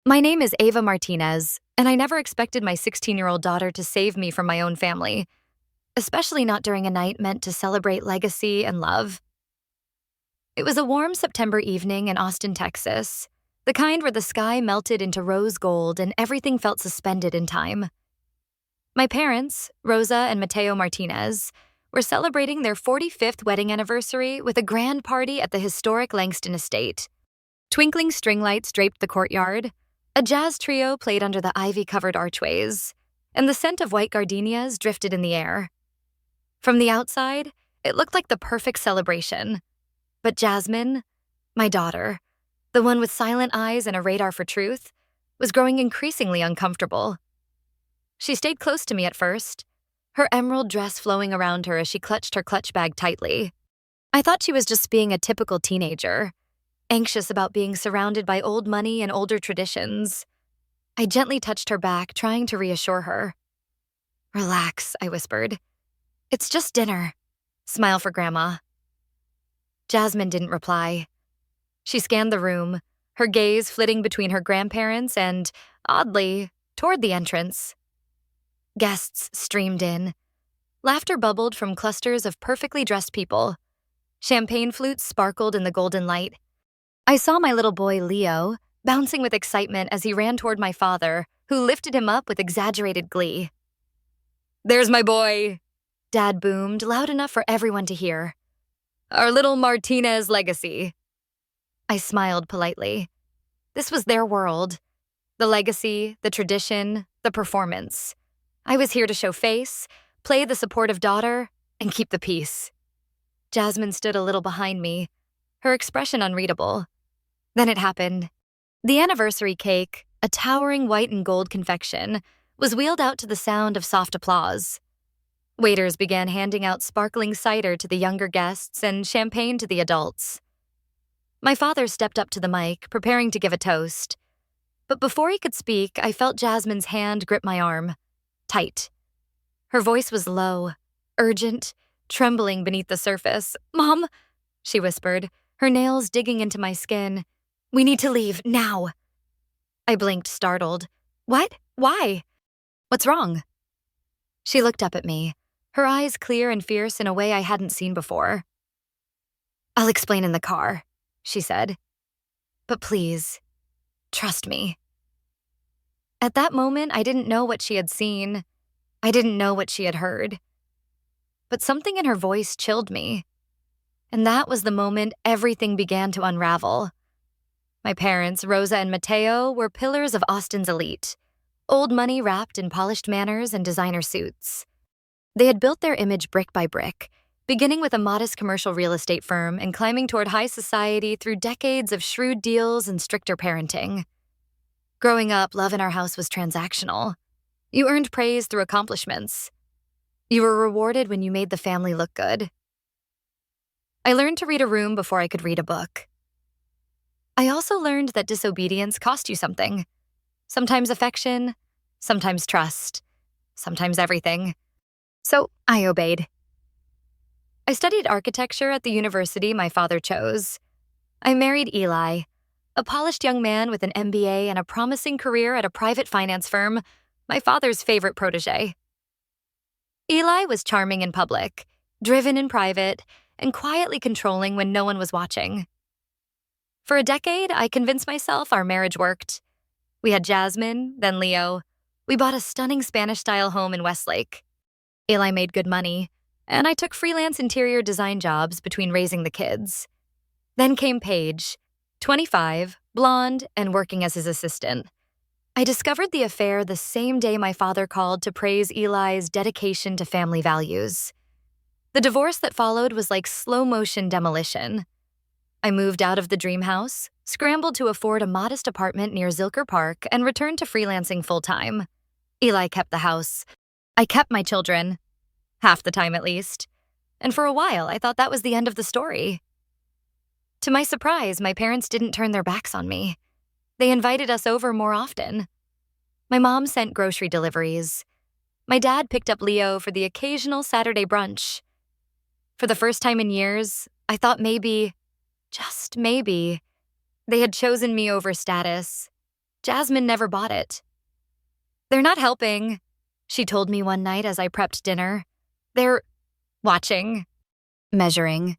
My name is Ava Martinez, and I never expected my 16-year-old daughter to save me from my own family, especially not during a night meant to celebrate legacy and love. It was a warm September evening in Austin, Texas, the kind where the sky melted into rose gold and everything felt suspended in time. My parents, Rosa and Mateo Martinez, were celebrating their 45th wedding anniversary with a grand party at the historic Langston estate. Twinkling string lights draped the courtyard, a jazz trio played under the ivy-covered archways, and the scent of white gardenias drifted in the air. From the outside, it looked like the perfect celebration. But Jasmine, my daughter, the one with silent eyes and a radar for truth, was growing increasingly uncomfortable. She stayed close to me at first, her emerald dress flowing around her as she clutched her clutch bag tightly. I thought she was just being a typical teenager, anxious about being surrounded by old money and older traditions. I gently touched her back, trying to reassure her. "Relax," I whispered. "It's just dinner. Smile for Grandma." Jasmine didn't reply. She scanned the room, her gaze flitting between her grandparents and, oddly, toward the entrance. Guests streamed in. Laughter bubbled from clusters of perfectly dressed people. Champagne flutes sparkled in the golden light. I saw my little boy, Leo, bouncing with excitement as he ran toward my father, who lifted him up with exaggerated glee. "There's my boy," Dad boomed, loud enough for everyone to hear. "Our little Martinez legacy." I smiled politely. This was their world. The legacy, the tradition, the performance. I was here to show face, play the supportive daughter, and keep the peace. Jasmine stood a little behind me, her expression unreadable. Then it happened. The anniversary cake, a towering white and gold confection, was wheeled out to the sound of soft applause. Waiters began handing out sparkling cider to the younger guests and champagne to the adults. My father stepped up to the mic, preparing to give a toast. But before he could speak, I felt Jasmine's hand grip my arm, tight. Her voice was low, urgent, trembling beneath the surface. "Mom," she whispered, her nails digging into my skin. "We need to leave, now." I blinked, startled. "What? Why? What's wrong?" She looked up at me, her eyes clear and fierce in a way I hadn't seen before. "I'll explain in the car," she said. "But please, trust me." At that moment, I didn't know what she had seen. I didn't know what she had heard. But something in her voice chilled me. And that was the moment everything began to unravel. My parents, Rosa and Mateo, were pillars of Austin's elite, old money wrapped in polished manners and designer suits. They had built their image brick by brick, beginning with a modest commercial real estate firm and climbing toward high society through decades of shrewd deals and stricter parenting. Growing up, love in our house was transactional. You earned praise through accomplishments. You were rewarded when you made the family look good. I learned to read a room before I could read a book. I also learned that disobedience cost you something. Sometimes affection, sometimes trust, sometimes everything. So I obeyed. I studied architecture at the university my father chose. I married Eli, a polished young man with an MBA and a promising career at a private finance firm, my father's favorite protege. Eli was charming in public, driven in private, and quietly controlling when no one was watching. For a decade, I convinced myself our marriage worked. We had Jasmine, then Leo. We bought a stunning Spanish-style home in Westlake. Eli made good money, and I took freelance interior design jobs between raising the kids. Then came Paige, 25, blonde, and working as his assistant. I discovered the affair the same day my father called to praise Eli's dedication to family values. The divorce that followed was like slow-motion demolition. I moved out of the dream house, scrambled to afford a modest apartment near Zilker Park, and returned to freelancing full-time. Eli kept the house. I kept my children. Half the time, at least. And for a while, I thought that was the end of the story. To my surprise, my parents didn't turn their backs on me. They invited us over more often. My mom sent grocery deliveries. My dad picked up Leo for the occasional Saturday brunch. For the first time in years, I thought maybe, just maybe, they had chosen me over status, Jasmine never bought it. "They're not helping," she told me one night as I prepped dinner. "They're watching, measuring."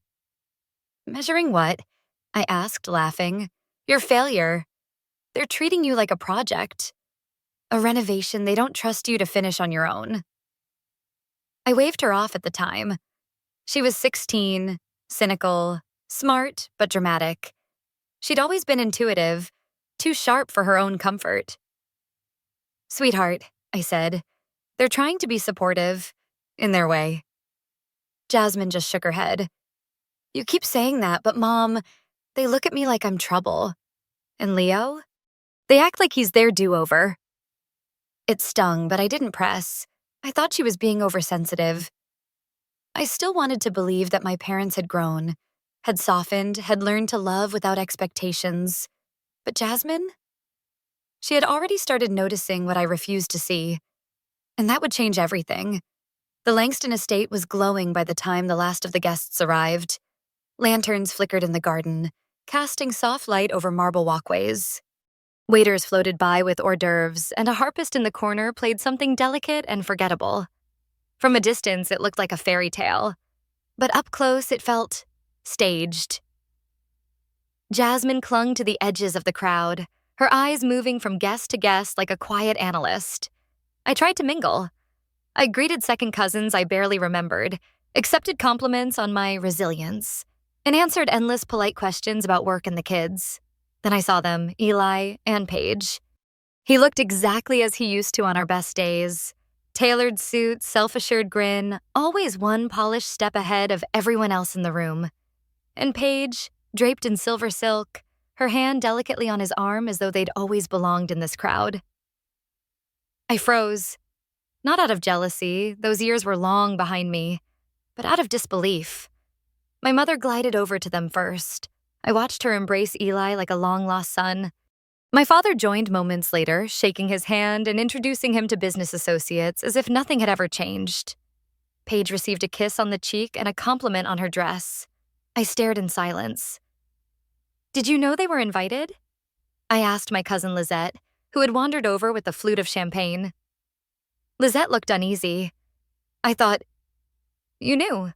"Measuring what?" I asked, laughing. "Your failure. They're treating you like a project. A renovation they don't trust you to finish on your own." I waved her off at the time. She was 16, cynical, smart, but dramatic. She'd always been intuitive, too sharp for her own comfort. "Sweetheart," I said, "they're trying to be supportive, in their way." Jasmine just shook her head. "You keep saying that, but Mom, they look at me like I'm trouble. And Leo? They act like he's their do-over." It stung, but I didn't press. I thought she was being oversensitive. I still wanted to believe that my parents had grown, had softened, had learned to love without expectations. But Jasmine? She had already started noticing what I refused to see. And that would change everything. The Langston estate was glowing by the time the last of the guests arrived. Lanterns flickered in the garden, casting soft light over marble walkways. Waiters floated by with hors d'oeuvres, and a harpist in the corner played something delicate and forgettable. From a distance, it looked like a fairy tale, but up close, it felt staged. Jasmine clung to the edges of the crowd, her eyes moving from guest to guest like a quiet analyst. I tried to mingle. I greeted second cousins I barely remembered, accepted compliments on my resilience, and answered endless polite questions about work and the kids. Then I saw them, Eli and Paige. He looked exactly as he used to on our best days. Tailored suit, self-assured grin, always one polished step ahead of everyone else in the room. And Paige, draped in silver silk, her hand delicately on his arm as though they'd always belonged in this crowd. I froze. Not out of jealousy, those years were long behind me, but out of disbelief. My mother glided over to them first. I watched her embrace Eli like a long-lost son. My father joined moments later, shaking his hand and introducing him to business associates as if nothing had ever changed. Paige received a kiss on the cheek and a compliment on her dress. I stared in silence. "Did you know they were invited?" I asked my cousin Lizette, who had wandered over with a flute of champagne. Lizette looked uneasy. I thought, "You knew.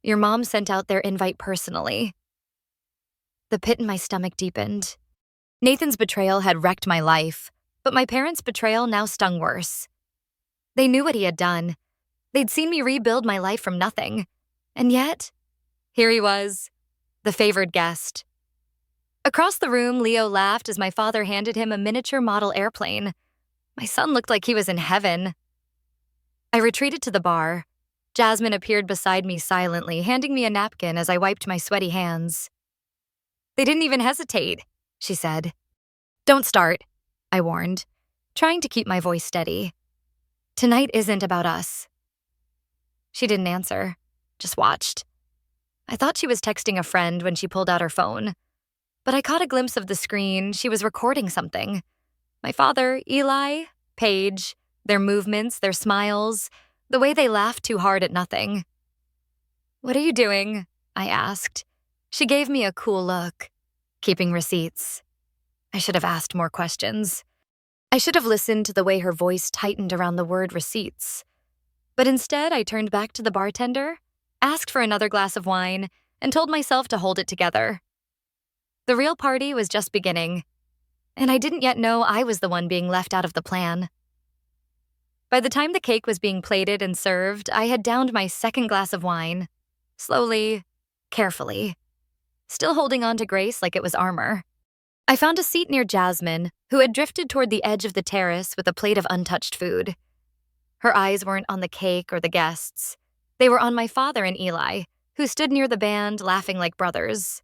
Your mom sent out their invite personally." The pit in my stomach deepened. Nathan's betrayal had wrecked my life, but my parents' betrayal now stung worse. They knew what he had done. They'd seen me rebuild my life from nothing. And yet, here he was, the favored guest. Across the room, Leo laughed as my father handed him a miniature model airplane. My son looked like he was in heaven. I retreated to the bar. Jasmine appeared beside me silently, handing me a napkin as I wiped my sweaty hands. "They didn't even hesitate," she said. "Don't start," I warned, trying to keep my voice steady. "Tonight isn't about us." She didn't answer, just watched. I thought she was texting a friend when she pulled out her phone, but I caught a glimpse of the screen. She was recording something. My father, Eli, Paige, their movements, their smiles, the way they laughed too hard at nothing. "What are you doing?" I asked. She gave me a cool look. "Keeping receipts." I should have asked more questions. I should have listened to the way her voice tightened around the word receipts. But instead, I turned back to the bartender, asked for another glass of wine, and told myself to hold it together. The real party was just beginning, and I didn't yet know I was the one being left out of the plan. By the time the cake was being plated and served, I had downed my second glass of wine, slowly, carefully, still holding on to Grace like it was armor. I found a seat near Jasmine, who had drifted toward the edge of the terrace with a plate of untouched food. Her eyes weren't on the cake or the guests. They were on my father and Eli, who stood near the band, laughing like brothers.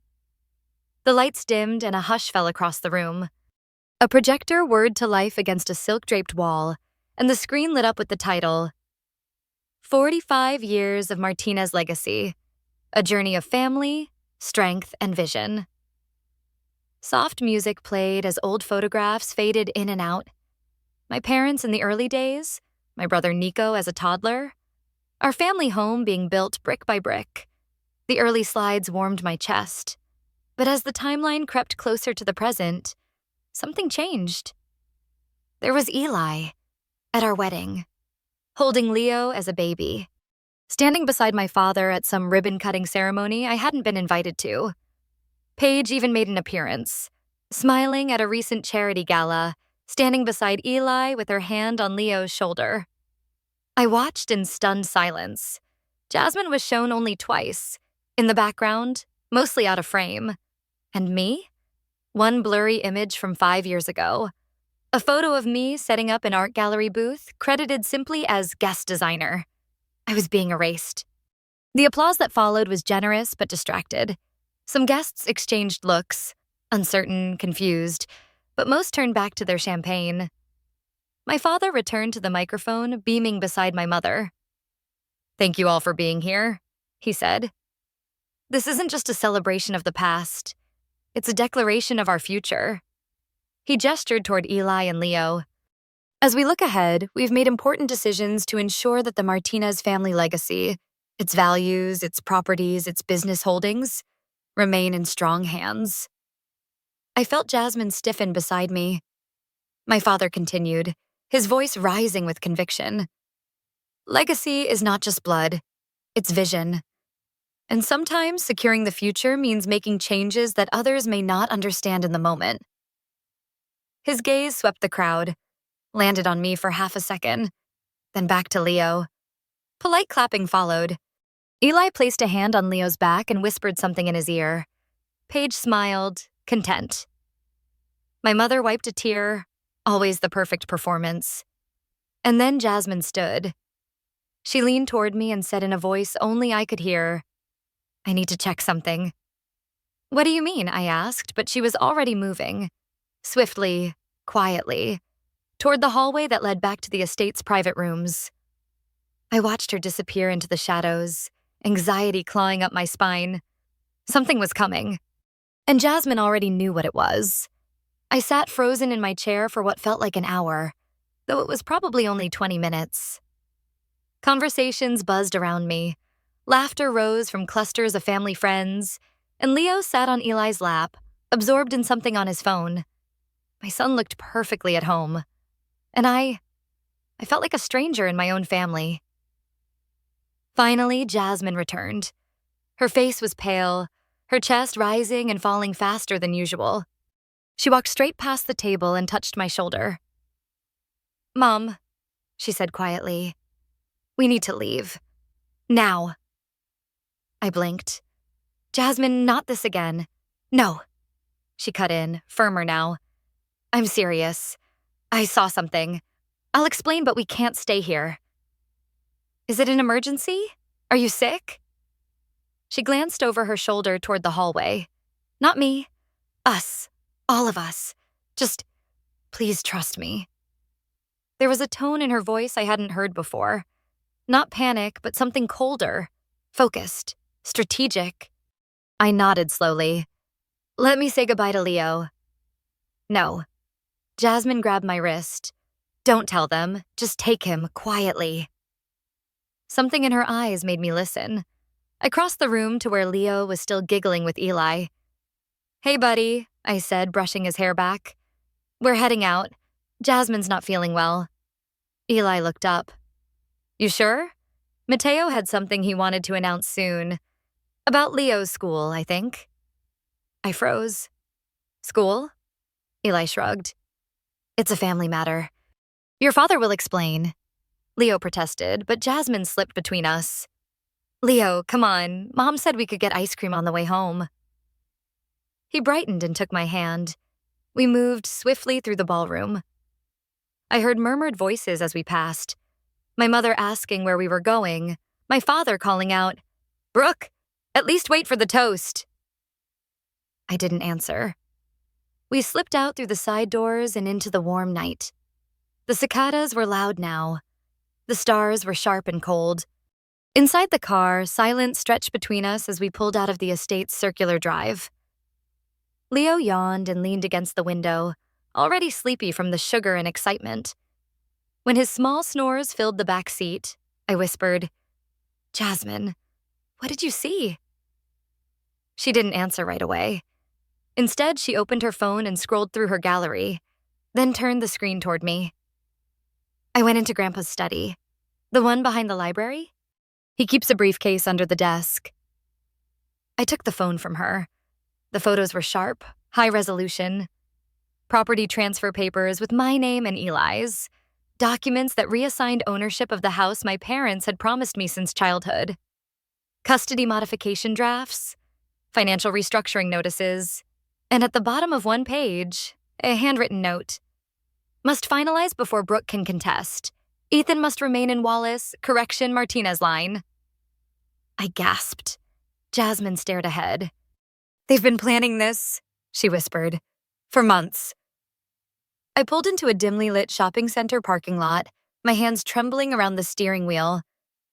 The lights dimmed and a hush fell across the room. A projector whirred to life against a silk-draped wall, and the screen lit up with the title, 45 Years of Martinez Legacy, A Journey of Family, Strength, and Vision. Soft music played as old photographs faded in and out. My parents in the early days, my brother Nico as a toddler, our family home being built brick by brick. The early slides warmed my chest. But as the timeline crept closer to the present, something changed. There was Eli at our wedding, holding Leo as a baby, standing beside my father at some ribbon-cutting ceremony I hadn't been invited to. Paige even made an appearance, smiling at a recent charity gala, standing beside Eli with her hand on Leo's shoulder. I watched in stunned silence. Jasmine was shown only twice, in the background, mostly out of frame. And me? One blurry image from 5 years ago. A photo of me setting up an art gallery booth, credited simply as guest designer. I was being erased. The applause that followed was generous but distracted. Some guests exchanged looks, uncertain, confused, but most turned back to their champagne. My father returned to the microphone, beaming beside my mother. "Thank you all for being here," he said. "This isn't just a celebration of the past. It's a declaration of our future." He gestured toward Eli and Leo. "As we look ahead, we've made important decisions to ensure that the Martinez family legacy, its values, its properties, its business holdings, remain in strong hands." I felt Jasmine stiffen beside me. My father continued, his voice rising with conviction. "Legacy is not just blood, it's vision. And sometimes securing the future means making changes that others may not understand in the moment." His gaze swept the crowd, landed on me for half a second, then back to Leo. Polite clapping followed. Eli placed a hand on Leo's back and whispered something in his ear. Paige smiled, content. My mother wiped a tear, always the perfect performance. And then Jasmine stood. She leaned toward me and said in a voice only I could hear, "I need to check something." "What do you mean?" I asked, but she was already moving. Swiftly, quietly, toward the hallway that led back to the estate's private rooms. I watched her disappear into the shadows, anxiety clawing up my spine. Something was coming. And Jasmine already knew what it was. I sat frozen in my chair for what felt like an hour, though it was probably only 20 minutes. Conversations buzzed around me. Laughter rose from clusters of family friends, and Leo sat on Eli's lap, absorbed in something on his phone. My son looked perfectly at home, and I felt like a stranger in my own family. Finally, Jasmine returned. Her face was pale, her chest rising and falling faster than usual. She walked straight past the table and touched my shoulder. "Mom," she said quietly, "we need to leave. Now." I blinked. "Jasmine, not this again." "No." She cut in, firmer now. "I'm serious. I saw something. I'll explain, but we can't stay here." "Is it an emergency? Are you sick?" She glanced over her shoulder toward the hallway. "Not me. Us. All of us. Just, please trust me." There was a tone in her voice I hadn't heard before. Not panic, but something colder, focused, strategic. I nodded slowly. "Let me say goodbye to Leo." "No." Jasmine grabbed my wrist. "Don't tell them. Just take him, quietly." Something in her eyes made me listen. I crossed the room to where Leo was still giggling with Eli. "Hey, buddy," I said, brushing his hair back. "We're heading out. Jasmine's not feeling well." Eli looked up. "You sure?" Mateo had something he wanted to announce soon. About Leo's school, I think. I froze. "School?" Eli shrugged. "It's a family matter. Your father will explain." Leo protested, but Jasmine slipped between us. "Leo, come on. Mom said we could get ice cream on the way home." He brightened and took my hand. We moved swiftly through the ballroom. I heard murmured voices as we passed. My mother asking where we were going, my father calling out, "Brooke, at least wait for the toast." I didn't answer. We slipped out through the side doors and into the warm night. The cicadas were loud now. The stars were sharp and cold. Inside the car, silence stretched between us as we pulled out of the estate's circular drive. Leo yawned and leaned against the window, already sleepy from the sugar and excitement. When his small snores filled the back seat, I whispered, "Jasmine, what did you see?" She didn't answer right away. Instead, she opened her phone and scrolled through her gallery, then turned the screen toward me. I went into Grandpa's study. The one behind the library? He keeps a briefcase under the desk. I took the phone from her. The photos were sharp, high resolution. Property transfer papers with my name and Eli's. Documents that reassigned ownership of the house my parents had promised me since childhood. Custody modification drafts, financial restructuring notices, and at the bottom of one page, a handwritten note. Must finalize before Brooke can contest. Ethan must remain in Wallace, correction Martinez line. I gasped. Jasmine stared ahead. They've been planning this, she whispered, for months. I pulled into a dimly lit shopping center parking lot, my hands trembling around the steering wheel.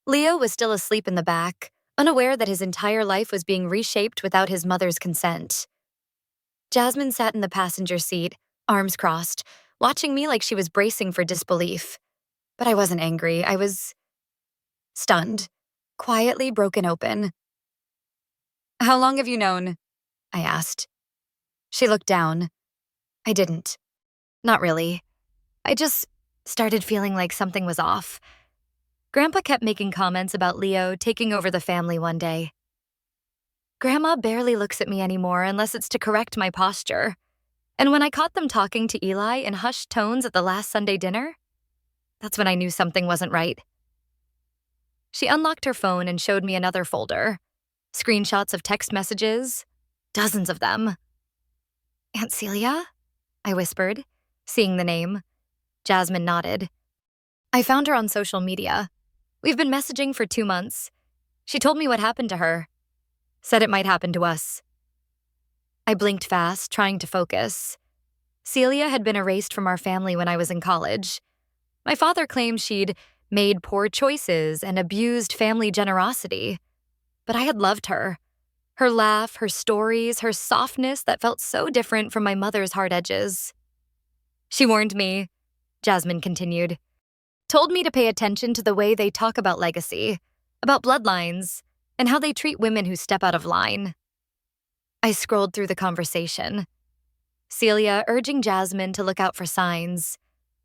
Leo was still asleep in the back, unaware that his entire life was being reshaped without his mother's consent. Jasmine sat in the passenger seat, arms crossed, watching me like she was bracing for disbelief. But I wasn't angry. I was stunned, quietly broken open. How long have you known? I asked. She looked down. I didn't. Not really. I just started feeling like something was off. Grandpa kept making comments about Leo taking over the family one day. Grandma barely looks at me anymore unless it's to correct my posture. And when I caught them talking to Eli in hushed tones at the last Sunday dinner, that's when I knew something wasn't right. She unlocked her phone and showed me another folder. Screenshots of text messages, dozens of them. Aunt Celia? I whispered, seeing the name. Jasmine nodded. I found her on social media. We've been messaging for 2 months. She told me what happened to her. Said it might happen to us. I blinked fast, trying to focus. Celia had been erased from our family when I was in college. My father claimed she'd made poor choices and abused family generosity. But I had loved her. Her laugh, her stories, her softness that felt so different from my mother's hard edges. She warned me, Jasmine continued. Told me to pay attention to the way they talk about legacy, about bloodlines, and how they treat women who step out of line. I scrolled through the conversation. Celia urging Jasmine to look out for signs,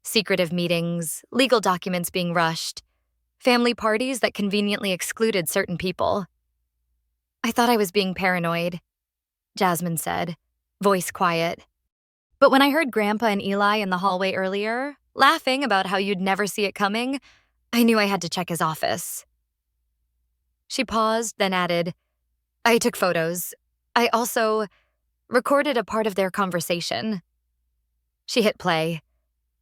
secretive meetings, legal documents being rushed, family parties that conveniently excluded certain people. I thought I was being paranoid, Jasmine said, voice quiet. But when I heard Grandpa and Eli in the hallway earlier, laughing about how you'd never see it coming, I knew I had to check his office. She paused, then added, I took photos. I also recorded a part of their conversation. She hit play.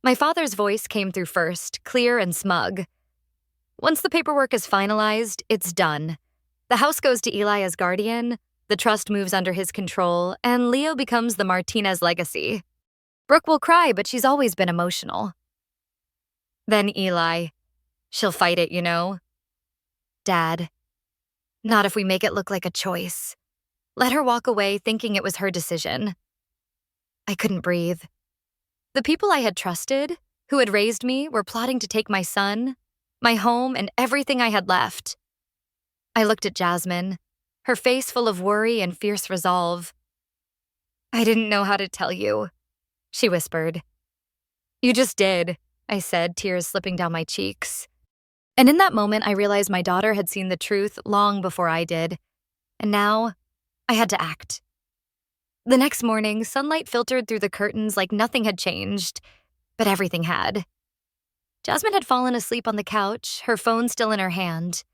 My father's voice came through first, clear and smug. Once the paperwork is finalized, it's done. The house goes to Eli as guardian, the trust moves under his control, and Leo becomes the Martinez legacy. Brooke will cry, but she's always been emotional. Then Eli. She'll fight it, you know. Dad. Not if we make it look like a choice. Let her walk away thinking it was her decision. I couldn't breathe. The people I had trusted, who had raised me, were plotting to take my son, my home, and everything I had left. I looked at Jasmine, her face full of worry and fierce resolve. I didn't know how to tell you, she whispered. You just did, I said, tears slipping down my cheeks. And in that moment, I realized my daughter had seen the truth long before I did. And now, I had to act. The next morning, sunlight filtered through the curtains like nothing had changed, but everything had. Jasmine had fallen asleep on the couch, her phone still in her hand,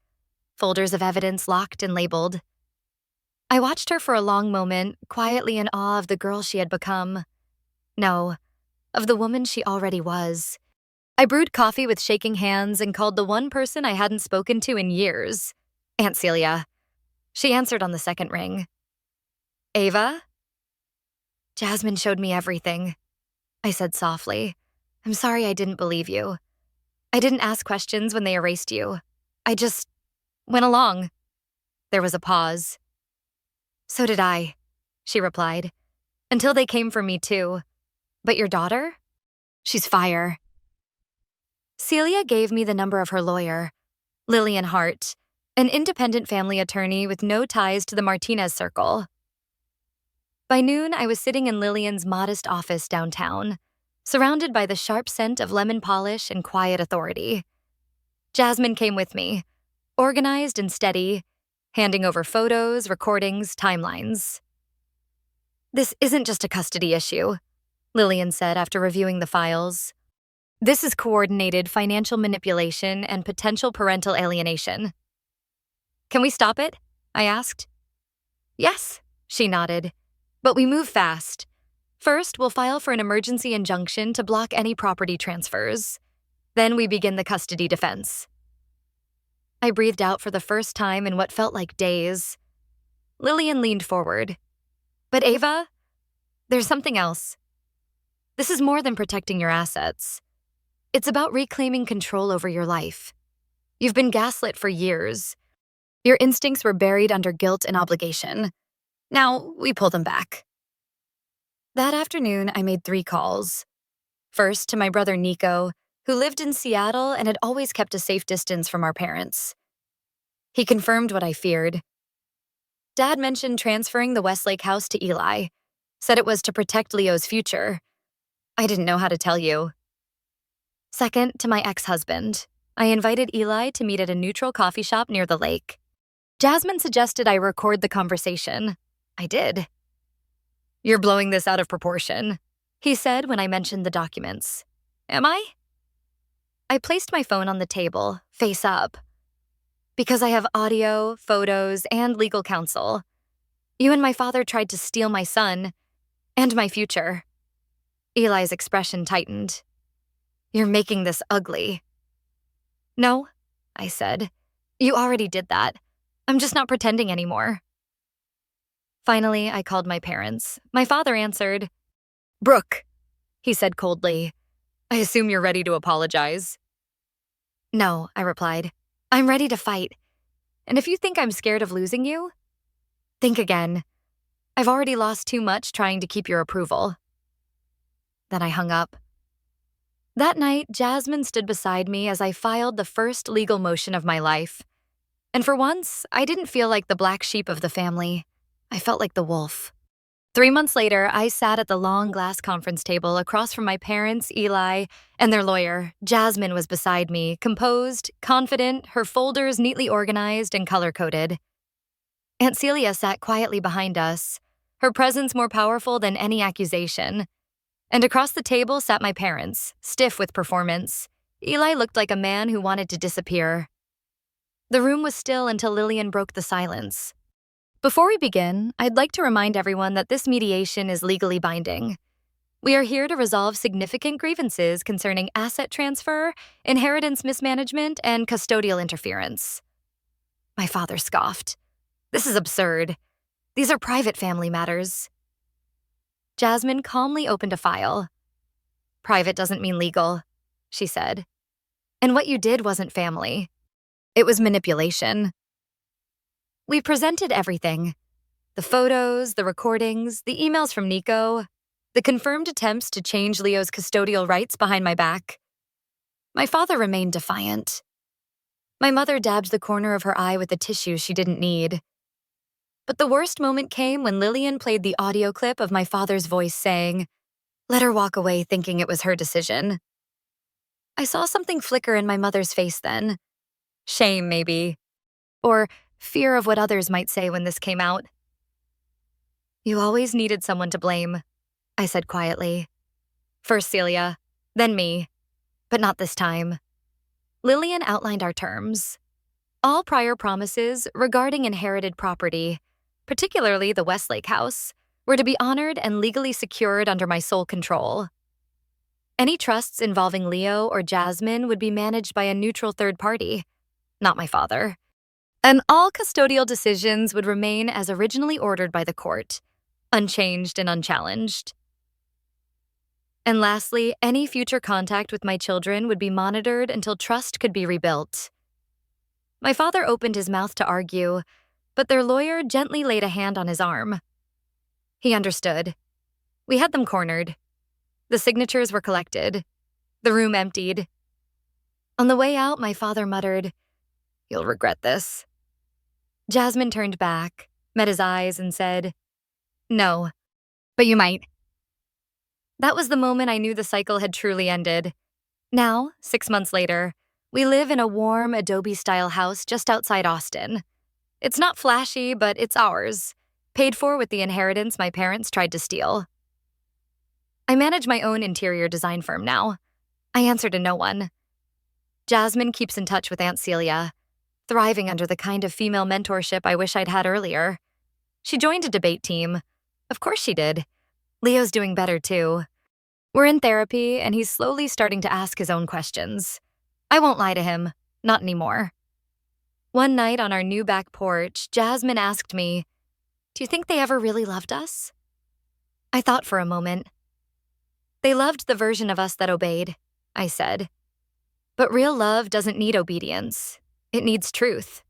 folders of evidence locked and labeled. I watched her for a long moment, quietly in awe of the girl she had become. No, of the woman she already was. I brewed coffee with shaking hands and called the one person I hadn't spoken to in years, Aunt Celia. She answered on the second ring. Ava? Jasmine showed me everything, I said softly. I'm sorry I didn't believe you. I didn't ask questions when they erased you. I just went along. There was a pause. So did I, she replied, until they came for me too. But your daughter? She's fire. Celia gave me the number of her lawyer, Lillian Hart, an independent family attorney with no ties to the Martinez circle. By noon, I was sitting in Lillian's modest office downtown, surrounded by the sharp scent of lemon polish and quiet authority. Jasmine came with me, organized and steady, handing over photos, recordings, timelines. "This isn't just a custody issue," Lillian said after reviewing the files. "This is coordinated financial manipulation and potential parental alienation." "Can we stop it?" I asked. "Yes," she nodded. "But we move fast. First, we'll file for an emergency injunction to block any property transfers. Then we begin the custody defense." I breathed out for the first time in what felt like days. Lillian leaned forward. "But Ava, there's something else. This is more than protecting your assets. It's about reclaiming control over your life. You've been gaslit for years. Your instincts were buried under guilt and obligation. Now we pull them back." That afternoon, I made 3 calls. First, to my brother Nico, who lived in Seattle and had always kept a safe distance from our parents. He confirmed what I feared. Dad mentioned transferring the Westlake house to Eli, said it was to protect Leo's future. I didn't know how to tell you. Second, to my ex-husband, I invited Eli to meet at a neutral coffee shop near the lake. Jasmine suggested I record the conversation. I did. "You're blowing this out of proportion," he said when I mentioned the documents. "Am I?" I placed my phone on the table, face up. "Because I have audio, photos, and legal counsel. You and my father tried to steal my son and my future." Eli's expression tightened. "You're making this ugly." "No," I said. "You already did that. I'm just not pretending anymore." Finally, I called my parents. My father answered. "Brooke," he said coldly, "I assume you're ready to apologize." "No," I replied. "I'm ready to fight. And if you think I'm scared of losing you, think again. I've already lost too much trying to keep your approval." Then I hung up. That night, Jasmine stood beside me as I filed the first legal motion of my life. And for once, I didn't feel like the black sheep of the family. I felt like the wolf. 3 months later, I sat at the long glass conference table across from my parents, Eli, and their lawyer. Jasmine was beside me, composed, confident, her folders neatly organized and color-coded. Aunt Celia sat quietly behind us, her presence more powerful than any accusation. And across the table sat my parents, stiff with performance. Eli looked like a man who wanted to disappear. The room was still until Lillian broke the silence. "Before we begin, I'd like to remind everyone that this mediation is legally binding. We are here to resolve significant grievances concerning asset transfer, inheritance mismanagement, and custodial interference." My father scoffed. "This is absurd. These are private family matters." Jasmine calmly opened a file. "Private doesn't mean legal," she said. "And what you did wasn't family. It was manipulation." We presented everything. The photos, the recordings, the emails from Nico, the confirmed attempts to change Leo's custodial rights behind my back. My father remained defiant. My mother dabbed the corner of her eye with a tissue she didn't need. But the worst moment came when Lillian played the audio clip of my father's voice saying, "Let her walk away thinking it was her decision." I saw something flicker in my mother's face then. Shame, maybe. Or fear of what others might say when this came out. "You always needed someone to blame," I said quietly. "First Celia, then me. But not this time." Lillian outlined our terms. All prior promises regarding inherited property, particularly the Westlake house, were to be honored and legally secured under my sole control. Any trusts involving Leo or Jasmine would be managed by a neutral third party, not my father. And all custodial decisions would remain as originally ordered by the court, unchanged and unchallenged. And lastly, any future contact with my children would be monitored until trust could be rebuilt. My father opened his mouth to argue, but their lawyer gently laid a hand on his arm. He understood. We had them cornered. The signatures were collected. The room emptied. On the way out, my father muttered, "You'll regret this." Jasmine turned back, met his eyes, and said, "No, but you might. That was the moment I knew the cycle had truly ended. Now, 6 months later, we live in a warm Adobe-style house just outside Austin. It's not flashy, but it's ours, paid for with the inheritance my parents tried to steal. I manage my own interior design firm now. I answer to no one. Jasmine keeps in touch with Aunt Celia, thriving under the kind of female mentorship I wish I'd had earlier. She joined a debate team. Of course she did. Leo's doing better too. We're in therapy, and he's slowly starting to ask his own questions. I won't lie to him, not anymore. One night on our new back porch, Jasmine asked me, "Do you think they ever really loved us?" I thought for a moment. They loved the version of us that obeyed, I said. But real love doesn't need obedience. It needs truth.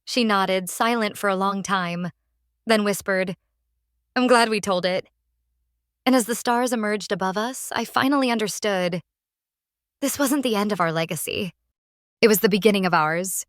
She nodded, silent for a long time, then whispered, "I'm glad we told it." And as the stars emerged above us, I finally understood. This wasn't the end of our legacy. It was the beginning of ours.